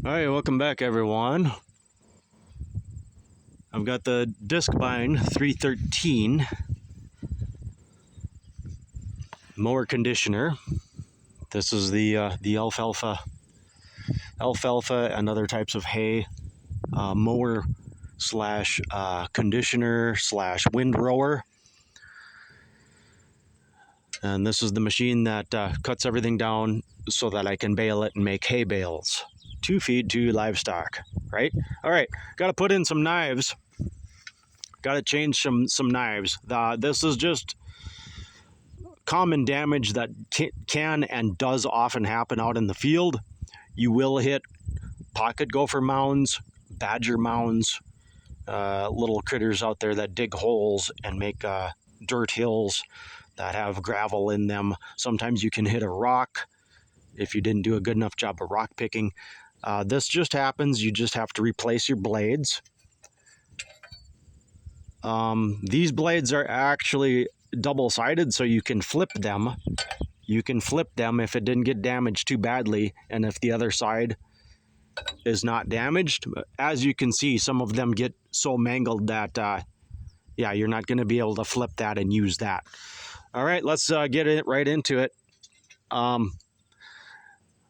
All right, welcome back, everyone. I've got the Diskbine 313 mower conditioner. This is the alfalfa and other types of hay mower slash conditioner slash windrower. And this is the machine that cuts everything down so that I can bale it and make hay bales to feed to livestock, right? All right, got to put in some knives. Got to change some knives. This is just common damage that can and does often happen out in the field. You will hit pocket gopher mounds, badger mounds, little critters out there that dig holes and make dirt hills that have gravel in them. Sometimes you can hit a rock if you didn't do a good enough job of rock picking. This just happens. You just have to replace your blades. These blades are actually double-sided, so you can flip them. You can flip them if it didn't get damaged too badly, and if the other side is not damaged. As you can see, some of them get so mangled that, yeah, you're not going to be able to flip that and use that. All right, let's get it right into it.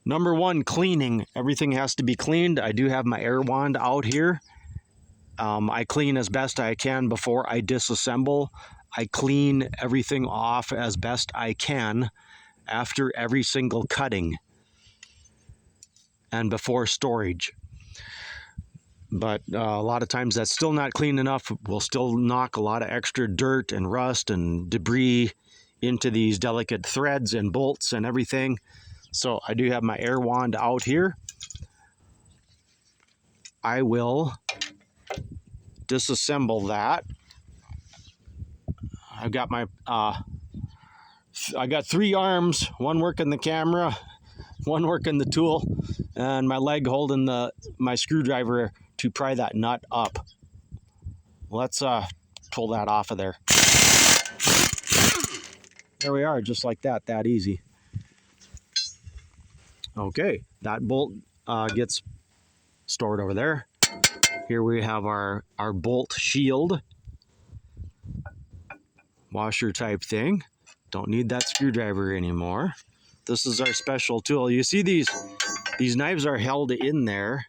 Number one, cleaning. Everything has to be cleaned. I do have my air wand out here. I clean as best I can before I disassemble. I clean everything off as best I can after every single cutting and before storage. But a lot of times that's still not clean enough. We'll still knock a lot of extra dirt and rust and debris into these delicate threads and bolts and everything. So I do have my air wand out here. I will disassemble that. I've got my I got three arms, one working the camera, one working the tool, and my leg holding my screwdriver to pry that nut up. Let's pull that off of there. There we are, just like that, that easy. Okay, that bolt gets stored over there. Here we have our bolt shield, washer type thing. Don't need that screwdriver anymore. This is our special tool. You see these knives are held in there.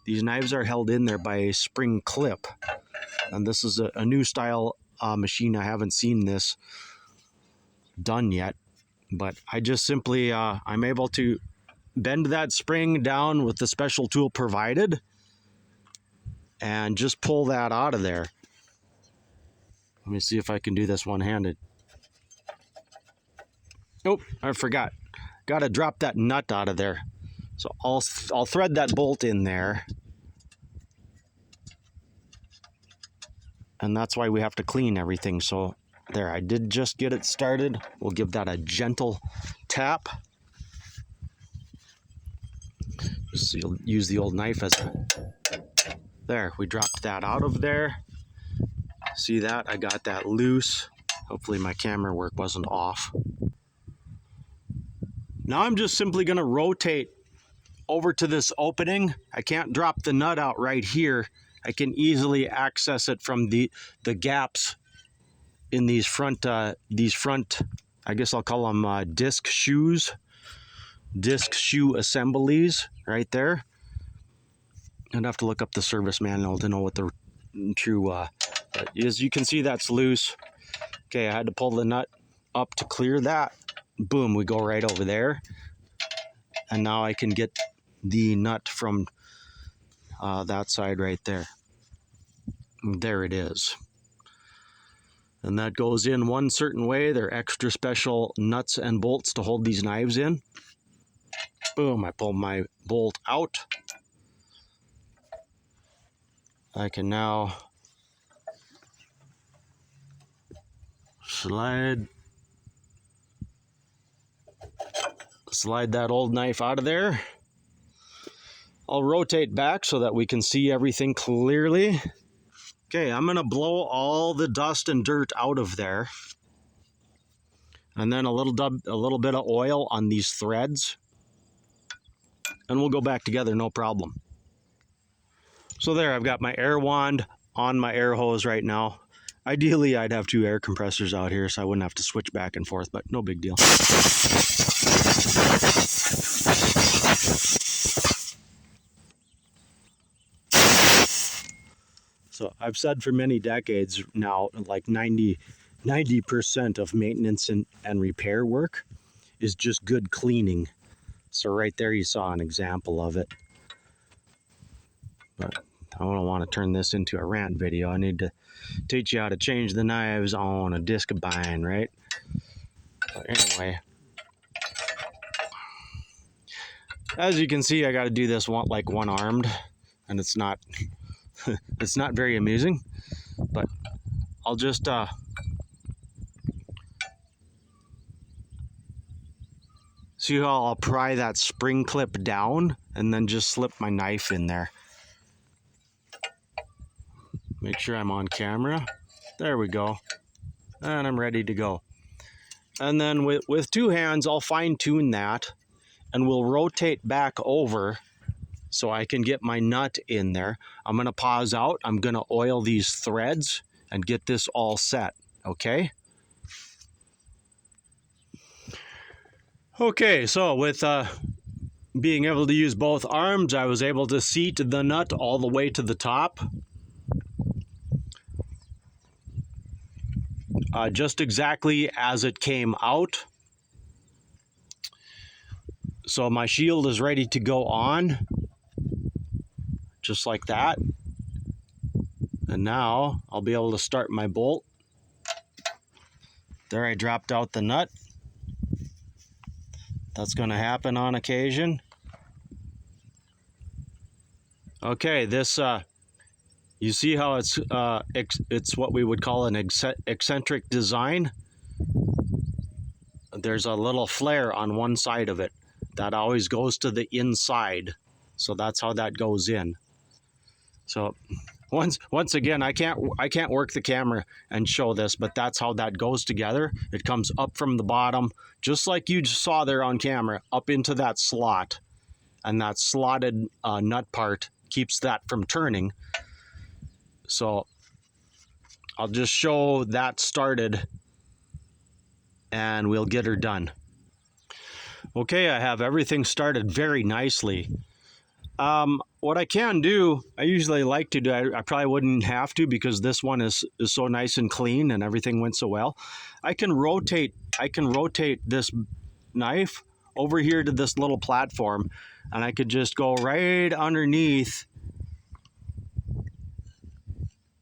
These knives are held in there by a spring clip. And this is a new style machine. I haven't seen this done yet, but I just simply, I'm able to bend that spring down with the special tool provided and just pull that out of there. Let me see if I can do this one-handed. Oh, I forgot. Got to drop that nut out of there. So I'll thread that bolt in there. And that's why we have to clean everything. So there, I did just get it started. We'll give that a gentle tap. Just use the old knife as a... There, we dropped that out of there. See that? I got that loose. Hopefully my camera work wasn't off. Now I'm just simply going to rotate over to this opening. I can't drop the nut out right here. I can easily access it from the gaps in these front, I guess I'll call them disc shoe assemblies right there. I'd have to look up the service manual to know what the true, but as you can see, that's loose. Okay, I had to pull the nut up to clear that. Boom, we go right over there. And now I can get the nut from that side right there. There it is. And that goes in one certain way. They're extra special nuts and bolts to hold these knives in. Boom, I pull my bolt out. I can now slide that old knife out of there. I'll rotate back so that we can see everything clearly. Okay, I'm going to blow all the dust and dirt out of there. And then a little bit of oil on these threads. and we'll go back together, no problem. So there, I've got my air wand on my air hose right now. Ideally, I'd have 2 air compressors out here so I wouldn't have to switch back and forth, but no big deal. So I've said for many decades now, like 90% of maintenance and repair work is just good cleaning. So right there you saw an example of it. But I don't want to turn this into a rant video. I need to teach you how to change the knives on a Diskbine, right? But anyway, as you can see, I got to do this one-armed, and it's not it's not very amusing. But I'll just see how I'll pry that spring clip down and then just slip my knife in there. Make sure I'm on camera. There we go. And I'm ready to go. And then with 2 hands, I'll fine tune that and we'll rotate back over so I can get my nut in there. I'm gonna pause out. I'm gonna oil these threads and get this all set, okay? Okay, so with being able to use both arms, I was able to seat the nut all the way to the top. Just exactly as it came out. So my shield is ready to go on, just like that. And now I'll be able to start my bolt. There, I dropped out the nut. That's going to happen on occasion. Okay, this you see how it's what we would call an eccentric design. There's a little flare on one side of it that always goes to the inside, so that's how that goes in. So once again, I can't work the camera and show this, but that's how that goes together. It comes up from the bottom, just like you saw there on camera, up into that slot, and that slotted nut part keeps that from turning. So I'll just show that started and we'll get her done. Okay, I have everything started very nicely. What I can do, I usually like to do, I probably wouldn't have to because this one is so nice and clean and everything went so well. I can rotate this knife over here to this little platform and I could just go right underneath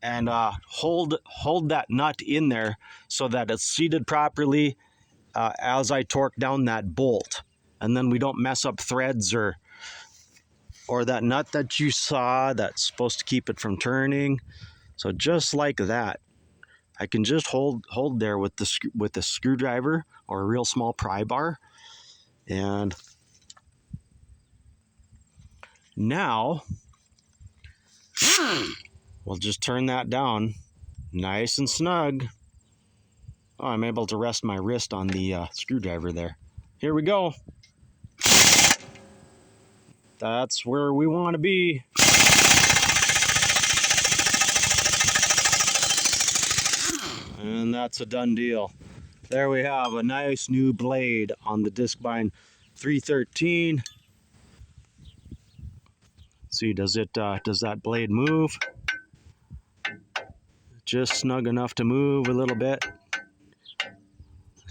and hold that nut in there so that it's seated properly as I torque down that bolt. And then we don't mess up threads or that nut that you saw that's supposed to keep it from turning. So just like that, I can just hold there with the screwdriver or a real small pry bar. And now we'll just turn that down nice and snug. Oh, I'm able to rest my wrist on the screwdriver there. Here we go. That's where we want to be. And that's a done deal. There we have a nice new blade on the Diskbine 313. See, does that blade move? Just snug enough to move a little bit.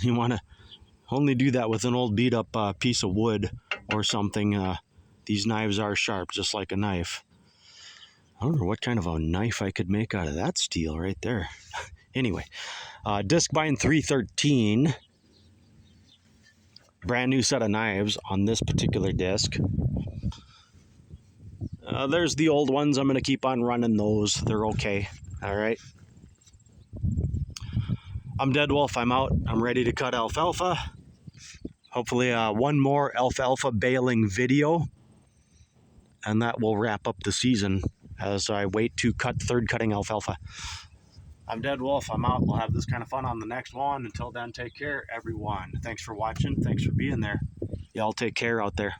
You want to only do that with an old beat up piece of wood or something. These knives are sharp, just like a knife. I don't know what kind of a knife I could make out of that steel right there. Anyway, Diskbine 313. Brand new set of knives on this particular disc. There's the old ones. I'm going to keep on running those. They're okay. All right. I'm Dead Wolf. I'm out. I'm ready to cut alfalfa. Hopefully one more alfalfa baling video. And that will wrap up the season as I wait to cut third cutting alfalfa. I'm Dead Wolf. I'm out. We'll have this kind of fun on the next one. Until then, take care, everyone. Thanks for watching. Thanks for being there. Y'all take care out there.